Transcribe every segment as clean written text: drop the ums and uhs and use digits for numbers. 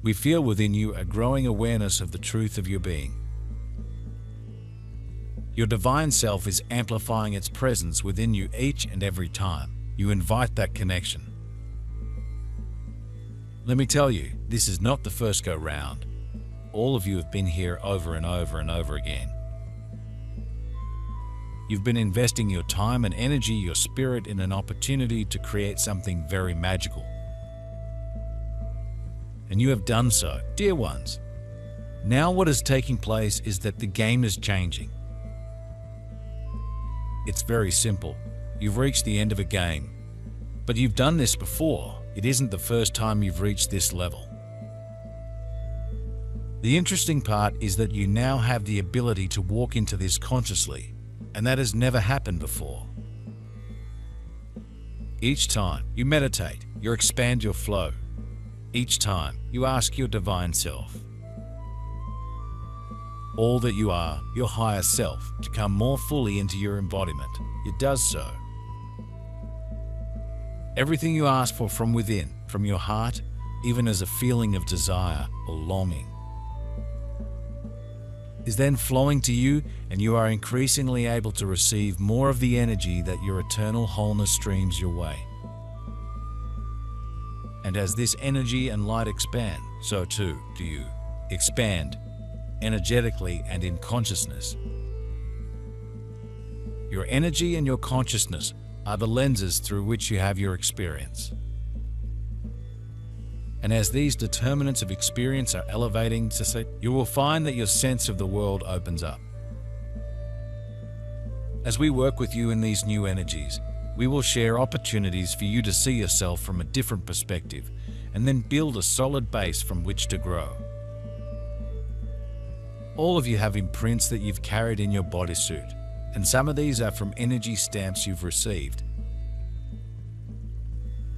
we feel within you a growing awareness of the truth of your being. Your divine self is amplifying its presence within you each and every time you invite that connection. Let me tell you, this is not the first go-round. All of you have been here over and over and over again. You've been investing your time and energy, your spirit, in an opportunity to create something very magical. And you have done so, dear ones. Now what is taking place is that the game is changing. It's very simple. You've reached the end of a game. But you've done this before. It isn't the first time you've reached this level. The interesting part is that you now have the ability to walk into this consciously, and that has never happened before. Each time you meditate, you expand your flow. Each time you ask your divine self, all that you are, your higher self, to come more fully into your embodiment. It does so. Everything you ask for from within, from your heart, even as a feeling of desire or longing, is then flowing to you, and you are increasingly able to receive more of the energy that your eternal wholeness streams your way. And as this energy and light expand, so too do you expand energetically and in consciousness. Your energy and your consciousness are the lenses through which you have your experience. And as these determinants of experience are elevating, you will find that your sense of the world opens up. As we work with you in these new energies, we will share opportunities for you to see yourself from a different perspective and then build a solid base from which to grow. All of you have imprints that you've carried in your bodysuit, and some of these are from energy stamps you've received.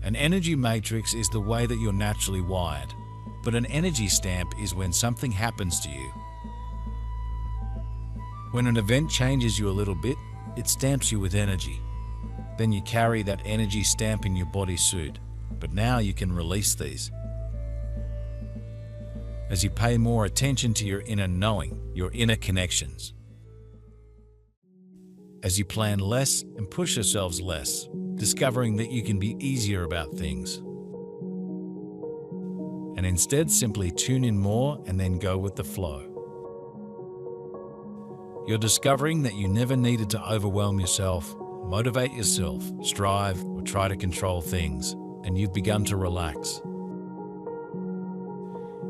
An energy matrix is the way that you're naturally wired, but an energy stamp is when something happens to you. When an event changes you a little bit, it stamps you with energy. Then you carry that energy stamp in your bodysuit, but now you can release these. As you pay more attention to your inner knowing, your inner connections. As you plan less and push yourselves less, discovering that you can be easier about things. And instead simply tune in more and then go with the flow. You're discovering that you never needed to overwhelm yourself, motivate yourself, strive, or try to control things, and you've begun to relax.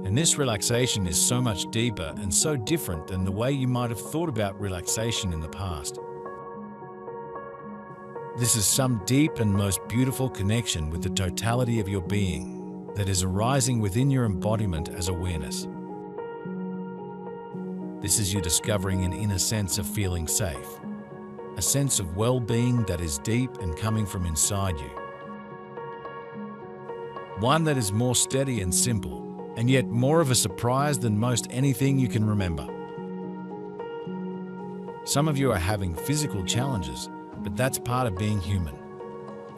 And this relaxation is so much deeper and so different than the way you might have thought about relaxation in the past. This is some deep and most beautiful connection with the totality of your being that is arising within your embodiment as awareness. This is you discovering an inner sense of feeling safe, a sense of well-being that is deep and coming from inside you. One that is more steady and simple, and yet more of a surprise than most anything you can remember. Some of you are having physical challenges, but that's part of being human.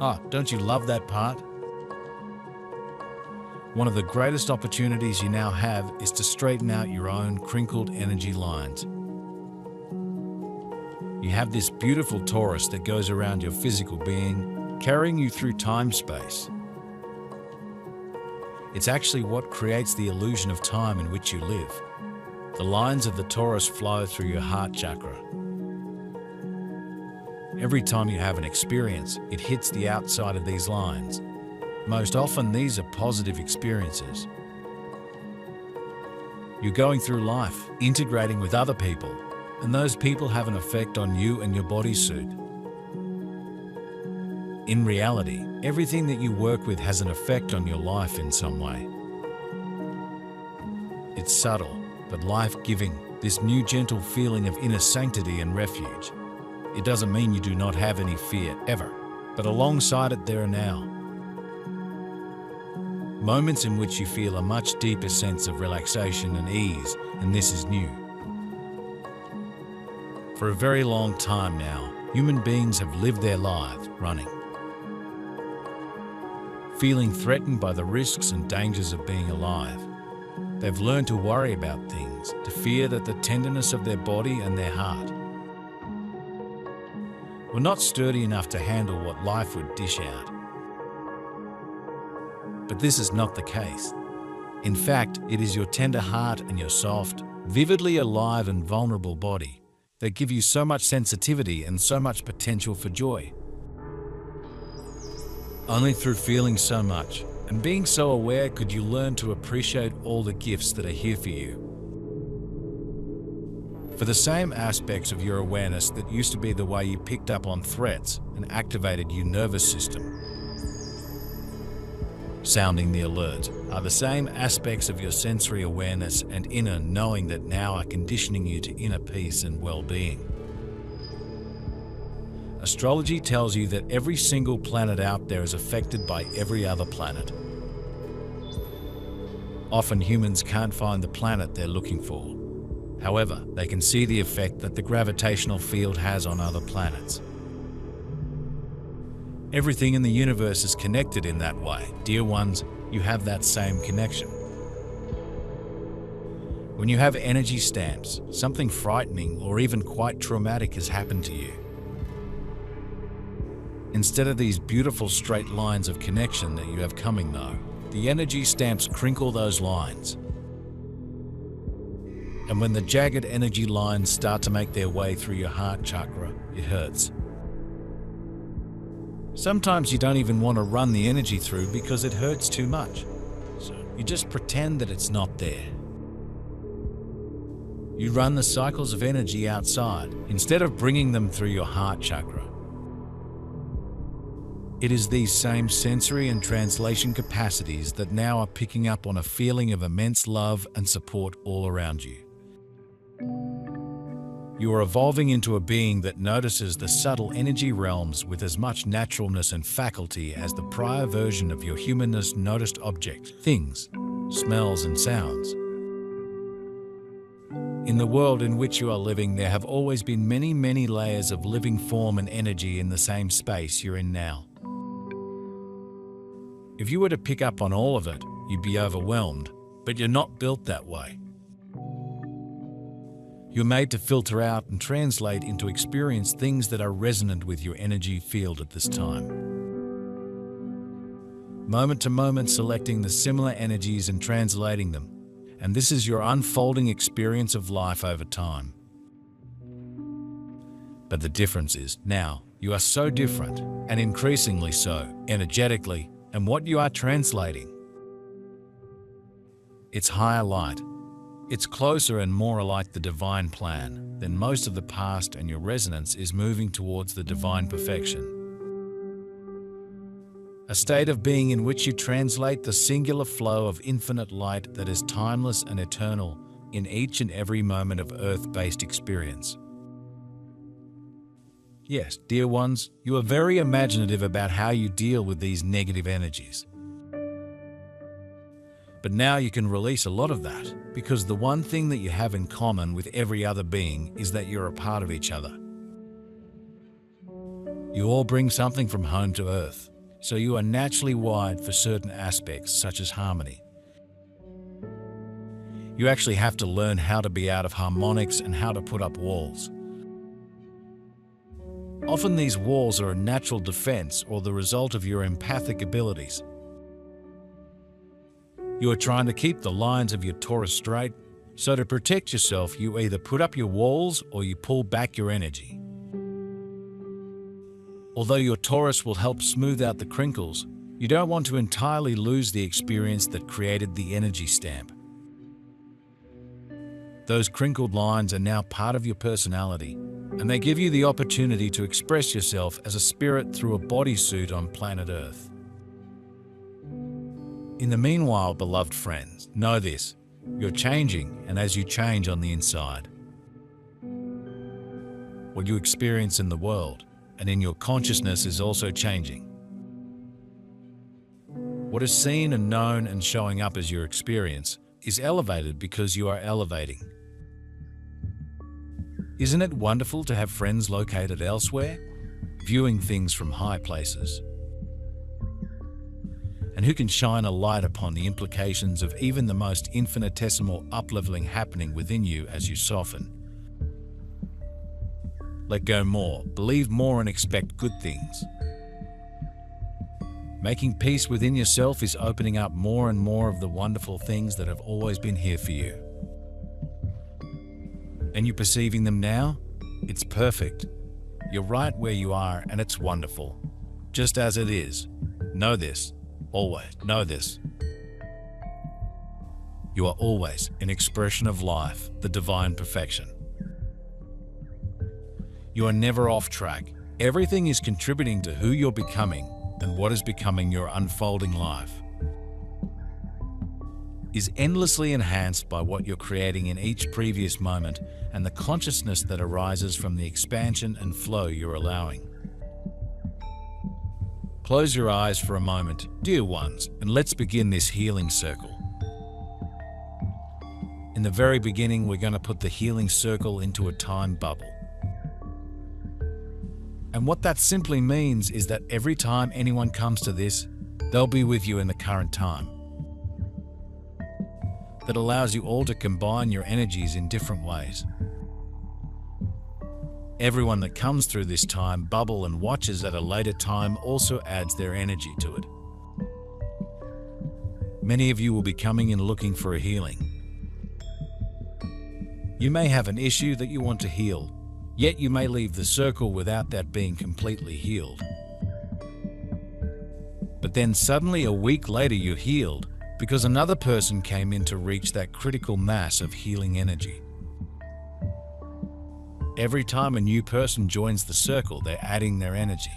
Oh, don't you love that part? One of the greatest opportunities you now have is to straighten out your own crinkled energy lines. You have this beautiful torus that goes around your physical being, carrying you through time-space. It's actually what creates the illusion of time in which you live. The lines of the torus flow through your heart chakra. Every time you have an experience, it hits the outside of these lines. Most often, these are positive experiences. You're going through life, integrating with other people, and those people have an effect on you and your bodysuit. In reality, everything that you work with has an effect on your life in some way. It's subtle, but life-giving, this new gentle feeling of inner sanctity and refuge. It doesn't mean you do not have any fear, ever, but alongside it there are now moments in which you feel a much deeper sense of relaxation and ease, and this is new. For a very long time now, human beings have lived their lives running, feeling threatened by the risks and dangers of being alive. They've learned to worry about things, to fear that the tenderness of their body and their heart were not sturdy enough to handle what life would dish out. But this is not the case. In fact, it is your tender heart and your soft, vividly alive and vulnerable body that give you so much sensitivity and so much potential for joy. Only through feeling so much and being so aware could you learn to appreciate all the gifts that are here for you. For the same aspects of your awareness that used to be the way you picked up on threats and activated your nervous system, sounding the alert, are the same aspects of your sensory awareness and inner knowing that now are conditioning you to inner peace and well-being. Astrology tells you that every single planet out there is affected by every other planet. Often humans can't find the planet they're looking for. However, they can see the effect that the gravitational field has on other planets. Everything in the universe is connected in that way. Dear ones, you have that same connection. When you have energy stamps, something frightening or even quite traumatic has happened to you. Instead of these beautiful straight lines of connection that you have coming though, the energy stamps crinkle those lines. And when the jagged energy lines start to make their way through your heart chakra, it hurts. Sometimes you don't even want to run the energy through because it hurts too much. So you just pretend that it's not there. You run the cycles of energy outside instead of bringing them through your heart chakra. It is these same sensory and translation capacities that now are picking up on a feeling of immense love and support all around you. You are evolving into a being that notices the subtle energy realms with as much naturalness and faculty as the prior version of your humanness noticed objects, things, smells and sounds. In the world in which you are living, there have always been many, many layers of living form and energy in the same space you're in now. If you were to pick up on all of it, you'd be overwhelmed, but you're not built that way. You're made to filter out and translate into experience things that are resonant with your energy field at this time. Moment to moment selecting the similar energies and translating them, and this is your unfolding experience of life over time. But the difference is, now, you are so different, and increasingly so, energetically, and what you are translating. It's higher light. It's closer and more like the divine plan than most of the past, and your resonance is moving towards the divine perfection. A state of being in which you translate the singular flow of infinite light that is timeless and eternal in each and every moment of earth-based experience. Yes, dear ones, you are very imaginative about how you deal with these negative energies. But now you can release a lot of that, because the one thing that you have in common with every other being is that you're a part of each other. You all bring something from home to earth, so you are naturally wired for certain aspects such as harmony. You actually have to learn how to be out of harmonics and how to put up walls. Often these walls are a natural defense or the result of your empathic abilities. You are trying to keep the lines of your Taurus straight, so to protect yourself, you either put up your walls or you pull back your energy. Although your Taurus will help smooth out the crinkles, you don't want to entirely lose the experience that created the energy stamp. Those crinkled lines are now part of your personality, and they give you the opportunity to express yourself as a spirit through a bodysuit on planet Earth. In the meanwhile, beloved friends, know this: you're changing, and as you change on the inside, what you experience in the world and in your consciousness is also changing. What is seen and known and showing up as your experience is elevated because you are elevating. Isn't it wonderful to have friends located elsewhere, viewing things from high places? and who can shine a light upon the implications of even the most infinitesimal upleveling happening within you as you soften. Let go more, believe more, and expect good things. Making peace within yourself is opening up more and more of the wonderful things that have always been here for you. And you're perceiving them now? It's perfect. You're right where you are, and it's wonderful. Just as it is. Know this. Always know this. You are always an expression of life, the divine perfection. You are never off track. Everything is contributing to who you're becoming, and what is becoming your unfolding life is endlessly enhanced by what you're creating in each previous moment and the consciousness that arises from the expansion and flow you're allowing. Close your eyes for a moment, dear ones, and let's begin this healing circle. In the very beginning, we're going to put the healing circle into a time bubble. And what that simply means is that every time anyone comes to this, they'll be with you in the current time. That allows you all to combine your energies in different ways. Everyone that comes through this time bubble and watches at a later time also adds their energy to it. Many of you will be coming in looking for a healing. You may have an issue that you want to heal, yet you may leave the circle without that being completely healed. But then suddenly a week later you're healed because another person came in to reach that critical mass of healing energy. Every time a new person joins the circle, they're adding their energy.